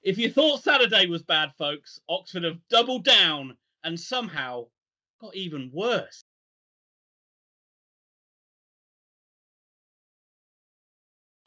If you thought Saturday was bad, folks, Oxford have doubled down and somehow got even worse.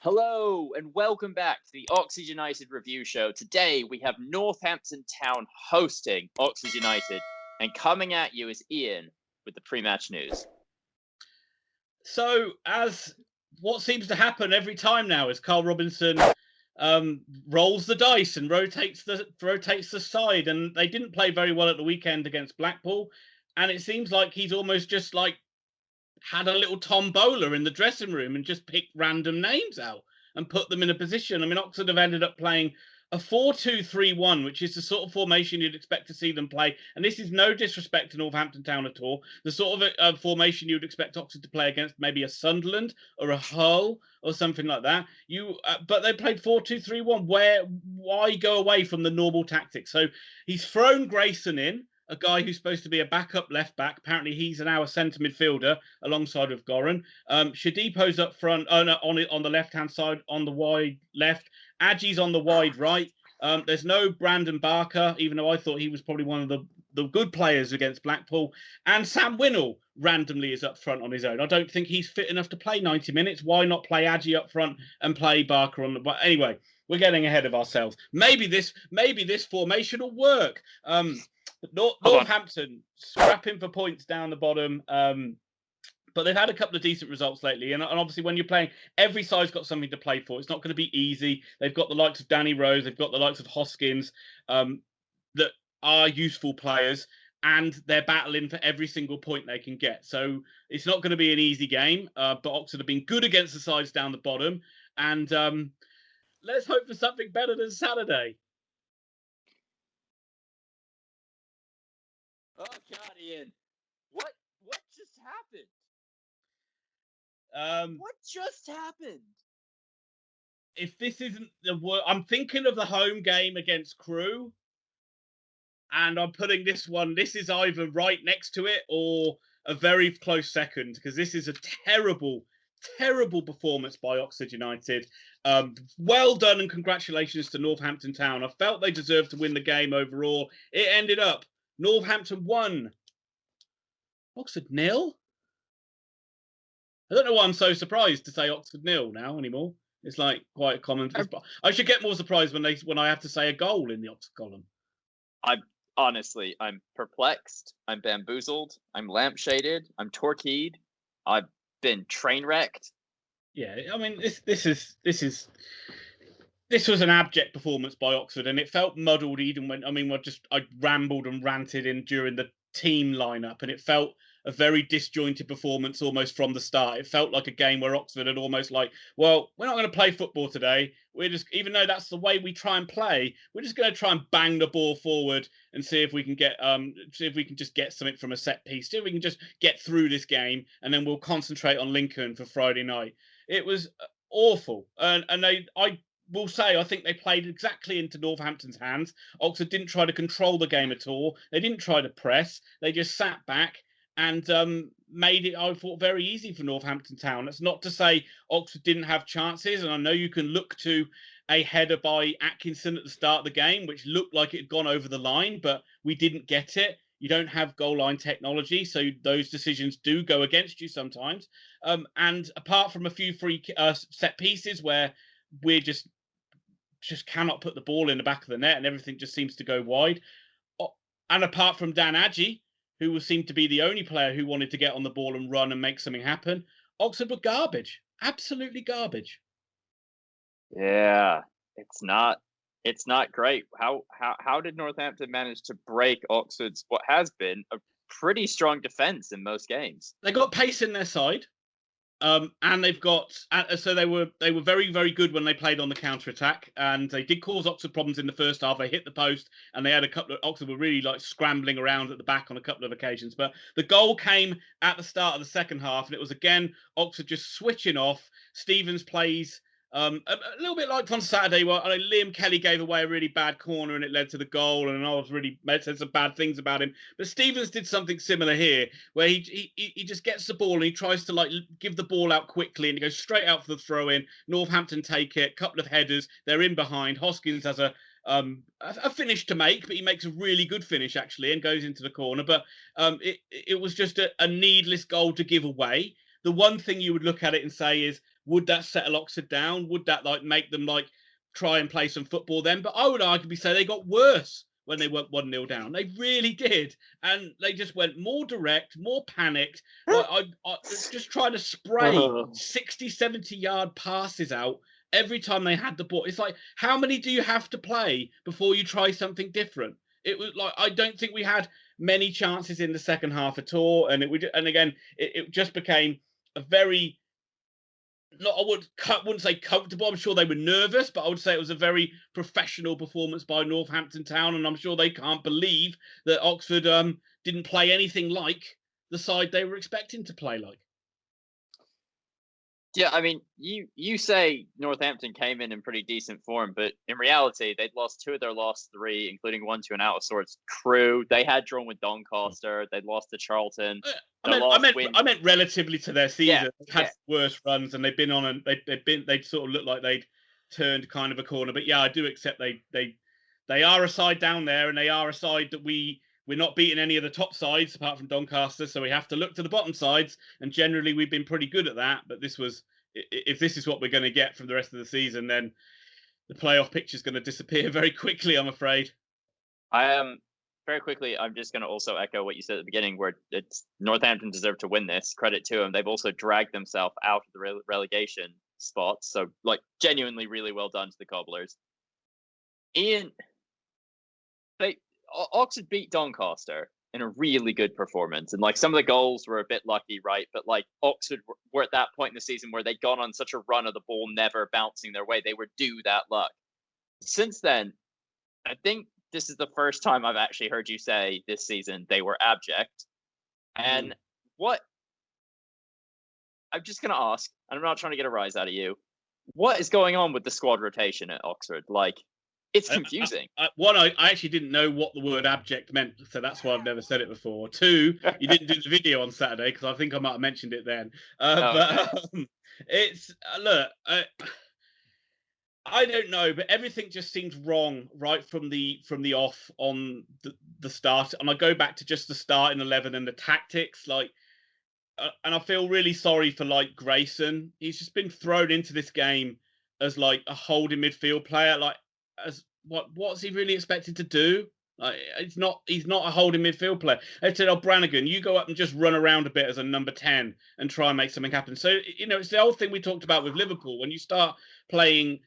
Hello and welcome back to the Oxford United review show. Today we have Northampton Town hosting Oxford United, and coming at you is Ian with the pre-match news. So, as what seems to happen every time now is Karl Robinson rolls the dice and rotates the side, and they didn't play very well at the weekend against Blackpool, and it seems like he's almost just like had a little tombola in the dressing room and just picked random names out and put them in a position. I mean, Oxford have ended up playing a 4-2-3-1, which is the sort of formation you'd expect to see them play. And this is no disrespect to Northampton Town at all. The sort of formation you'd expect Oxford to play against maybe a Sunderland or a Hull or something like that. But they played 4-2-3-1. Why go away from the normal tactics? So he's thrown Grayson in, a guy who's supposed to be a backup left back. Apparently, he's now a centre midfielder alongside of Goran. Shadipo's up front on the left hand side on the wide left. Adji's on the wide right. There's no Brandon Barker, even though I thought he was probably one of the good players against Blackpool. And Sam Winnall randomly is up front on his own. I don't think he's fit enough to play 90 minutes. Why not play Adji up front and play Barker on the? But anyway, we're getting ahead of ourselves. Maybe this formation will work. Northampton scrapping for points down the bottom, but they've had a couple of decent results lately. And obviously, when you're playing, every side's got something to play for. It's not going to be easy. They've got the likes of Danny Rose, they've got the likes of Hoskins, that are useful players, and they're battling for every single point they can get. So it's not going to be an easy game. But Oxford have been good against the sides down the bottom, and let's hope for something better than Saturday. Oh God, Ian, what just happened? What just happened? If this isn't the word, I'm thinking of the home game against Crewe, and I'm putting this one. This is either right next to it or a very close second, because this is a terrible, terrible performance by Oxford United. Well done and congratulations to Northampton Town. I felt they deserved to win the game overall. It ended up Northampton 1, Oxford 0. I don't know why I'm so surprised to say Oxford 0 now anymore. It's like quite a common. I should get more surprised when I have to say a goal in the Oxford column. I'm perplexed. I'm bamboozled. I'm lampshaded. I'm torqueyed. I've been train wrecked. Yeah, I mean this was an abject performance by Oxford, and it felt muddled even when I rambled and ranted in during the team lineup, and it felt a very disjointed performance almost from the start. It felt like a game where Oxford had almost like, well, we're not going to play football today. We're just, even though that's the way we try and play, we're just going to try and bang the ball forward and see if we can just get something from a set piece. See if we can just get through this game, and then we'll concentrate on Lincoln for Friday night. It was awful, and I will say I think they played exactly into Northampton's hands. Oxford didn't try to control the game at all. They didn't try to press. They just sat back and made it, I thought, very easy for Northampton Town. That's not to say Oxford didn't have chances, and I know you can look to a header by Atkinson at the start of the game, which looked like it had gone over the line, but we didn't get it. You don't have goal line technology, so those decisions do go against you sometimes. And apart from a few free set pieces where we're just cannot put the ball in the back of the net and everything just seems to go wide. And apart from Dan Adji, who seemed to be the only player who wanted to get on the ball and run and make something happen, Oxford were garbage. Absolutely garbage. Yeah, it's not great. How did Northampton manage to break Oxford's what has been a pretty strong defense in most games? They got pace in their side. And they've got, so they were very, very good when they played on the counter attack, and they did cause Oxford problems in the first half. They hit the post, and they had a couple of Oxford were really like scrambling around at the back on a couple of occasions. But the goal came at the start of the second half, and it was again Oxford just switching off. Stevens plays a little bit like on Saturday, where Liam Kelly gave away a really bad corner and it led to the goal, and I was really said some bad things about him. But Stevens did something similar here, where he just gets the ball and he tries to like give the ball out quickly, and he goes straight out for the throw in. Northampton take it, couple of headers, they're in behind. Hoskins has a a finish to make, but he makes a really good finish actually and goes into the corner. But it was just a needless goal to give away. The one thing you would look at it and say is, would that settle Oxford down? Would that like make them like try and play some football then? But I would arguably say they got worse when they went 1-0 down. They really did. And they just went more direct, more panicked. Like I just trying to spray 60, 70-yard passes out every time they had the ball. It's like, how many do you have to play before you try something different? It was like, I don't think we had many chances in the second half at all. And it just became a very, not, wouldn't say comfortable. I'm sure they were nervous, but I would say it was a very professional performance by Northampton Town, and I'm sure they can't believe that Oxford didn't play anything like the side they were expecting to play like. Yeah, I mean, you say Northampton came in pretty decent form, but in reality, they'd lost 2 of their last 3, including 1 to an out of sorts crew. They had drawn with Doncaster. They'd lost to Charlton. I meant relatively to their season. They've had worse runs, and they've been on, and they'd sort of looked like they'd turned kind of a corner. But yeah, I do accept they are a side down there, and they are a side that we're not beating any of the top sides apart from Doncaster, so we have to look to the bottom sides, and generally we've been pretty good at that. But if this is what we're going to get from the rest of the season, then the playoff picture is going to disappear very quickly, I'm afraid. Very quickly, I'm just going to also echo what you said at the beginning, where it's Northampton deserved to win this. Credit to them. They've also dragged themselves out of the relegation spots. So, like, genuinely really well done to the Cobblers. Ian, Oxford beat Doncaster in a really good performance. And, like, some of the goals were a bit lucky, right? But, like, Oxford were at that point in the season where they'd gone on such a run of the ball never bouncing their way. They were due that luck. Since then, I think this is the first time I've actually heard you say this season they were abject. And what I'm just going to ask, and I'm not trying to get a rise out of you, what is going on with the squad rotation at Oxford? Like, it's confusing. One, I actually didn't know what the word abject meant, so that's why I've never said it before. 2, you didn't do the video on Saturday because I think I might have mentioned it then. It's look. I don't know, but everything just seems wrong right from the off on the start. And I go back to just the starting 11 and the tactics, like, and I feel really sorry for like Grayson. He's just been thrown into this game as like a holding midfield player. Like, as what's he really expected to do? Like, he's not a holding midfield player. They said, "Oh, Brannigan, you go up and just run around a bit as a number 10 and try and make something happen." So it's the old thing we talked about with Liverpool. When you start play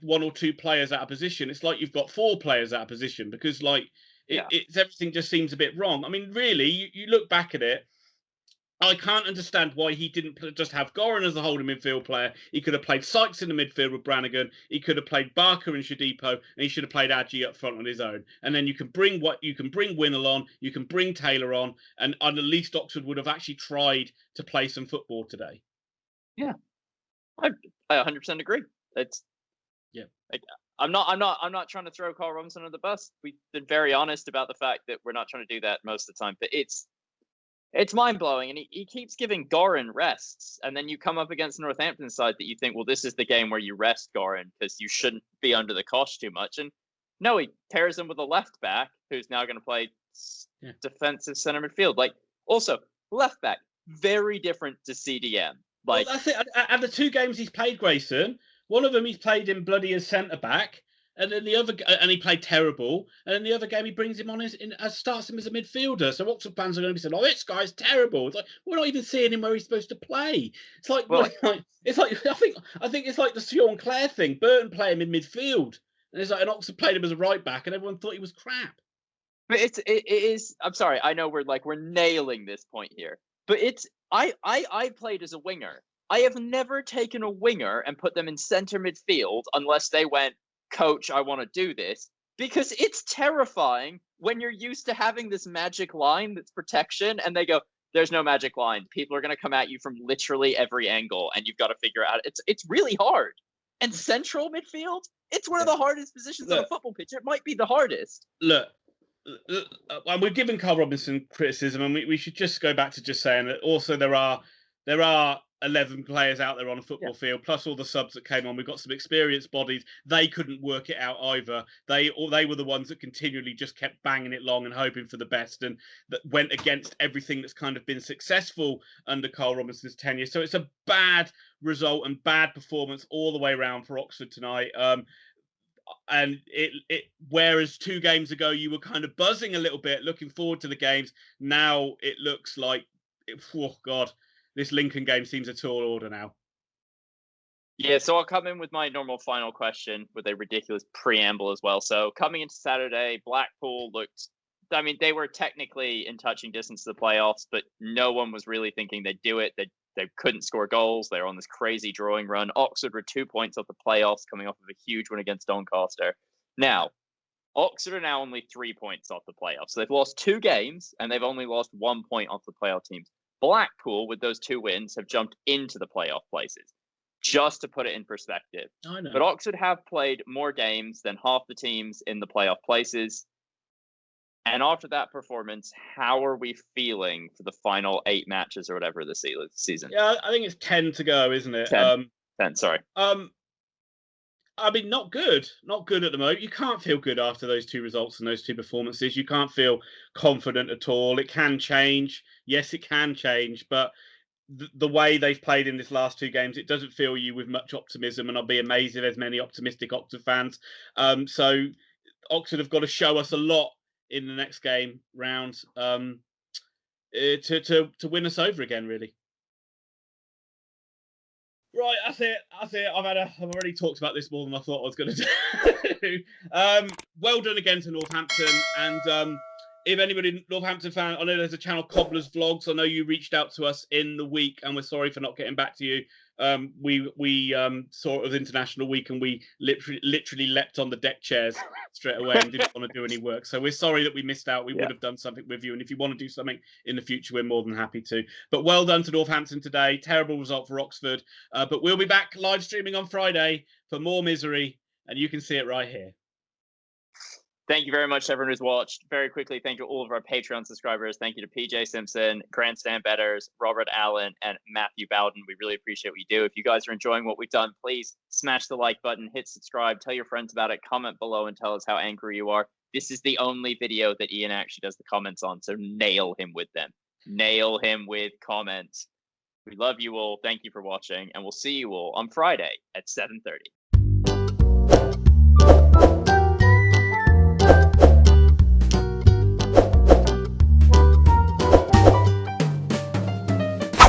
1 or 2 players out of position, it's like you've got 4 players out of position, because like it's everything just seems a bit wrong. I mean, really, you look back at it, I can't understand why he didn't just have Goran as a holding midfield player. He could have played Sykes in the midfield with Brannigan. He could have played Barker and Shadipo, and he should have played Adji up front on his own. And then you can bring Winnell on, you can bring Taylor on, and at least Oxford would have actually tried to play some football today. Yeah, I 100% agree. It's like, I'm not trying to throw Karl Robinson under the bus. We've been very honest about the fact that we're not trying to do that most of the time, but it's mind blowing, and he keeps giving Goran rests, and then you come up against Northampton side that you think, well, this is the game where you rest Goran because you shouldn't be under the cosh too much, and no, he pairs him with a left back who's now going to play defensive center midfield. Like, also left back, very different to CDM. Like, well, that's it. And the 2 games he's played, Grayson, one of them he's played in bloody as centre back, and then the other, and he played terrible. And then the other game he brings him on starts him as a midfielder. So Oxford fans are going to be saying, "Oh, this guy's terrible." It's like, we're not even seeing him where he's supposed to play. It's like, it's like I think it's like the Sean Clare thing. Burton played him in midfield, and it's like, and Oxford played him as a right back, and everyone thought he was crap. But it is. I'm sorry. I know we're nailing this point here, but it's I played as a winger. I have never taken a winger and put them in center midfield unless they went, "Coach, I want to do this," because it's terrifying when you're used to having this magic line that's protection, and they go, "There's no magic line. People are going to come at you from literally every angle, and you've got to figure out." It's really hard. And central midfield, it's one of the hardest positions on a football pitch. It might be the hardest. Look, we've given Karl Robinson criticism, and we should just go back to just saying that also there are there are 11 players out there on a football Yeah. field, plus all the subs that came on. We've got some experienced bodies. They couldn't work it out either. They were the ones that continually just kept banging it long and hoping for the best, and that went against everything that's kind of been successful under Karl Robinson's tenure. So it's a bad result and bad performance all the way around for Oxford tonight. And it whereas 2 games ago you were kind of buzzing a little bit, looking forward to the games. Now it looks like, oh God, this Lincoln game seems a tall order now. Yeah, so I'll come in with my normal final question with a ridiculous preamble as well. So coming into Saturday, Blackpool looked, I mean, they were technically in touching distance to the playoffs, but no one was really thinking they'd do it. They couldn't score goals. They were on this crazy drawing run. Oxford were 2 points off the playoffs, coming off of a huge win against Doncaster. Now, Oxford are now only 3 points off the playoffs. So they've lost 2 games, and they've only lost 1 point off the playoff teams. Blackpool, with those 2 wins, have jumped into the playoff places. Just to put it in perspective. I know. But Oxford have played more games than half the teams in the playoff places. And after that performance, how are we feeling for the final 8 matches or whatever this season? Yeah, I think it's 10 to go, isn't it? 10, sorry. I mean, not good. Not good at the moment. You can't feel good after those 2 results and those 2 performances. You can't feel confident at all. It can change. Yes, it can change, but the way they've played in this last 2 games, it doesn't fill you with much optimism, and I'll be amazed if there's many optimistic Oxford fans. So Oxford have got to show us a lot in the next game round to win us over again, really. Right, that's it. I've already talked about this more than I thought I was going to do. Well done again to Northampton, and if anybody Northampton fan, I know there's a channel, Cobbler's Vlogs. I know you reached out to us in the week, and we're sorry for not getting back to you. We saw it was International Week, and we literally leapt on the deck chairs straight away and didn't want to do any work. So we're sorry that we missed out. We would have done something with you, and if you want to do something in the future, we're more than happy to. But well done to Northampton today. Terrible result for Oxford, but we'll be back live streaming on Friday for more misery, and you can see it right here. Thank you very much to everyone who's watched. Very quickly, thank you to all of our Patreon subscribers. Thank you to PJ Simpson, Grandstand Betters, Robert Allen, and Matthew Bowden. We really appreciate what you do. If you guys are enjoying what we've done, please smash the like button, hit subscribe, tell your friends about it, comment below, and tell us how angry you are. This is the only video that Ian actually does the comments on, so nail him with them. Nail him with comments. We love you all. Thank you for watching, and we'll see you all on Friday at 7:30.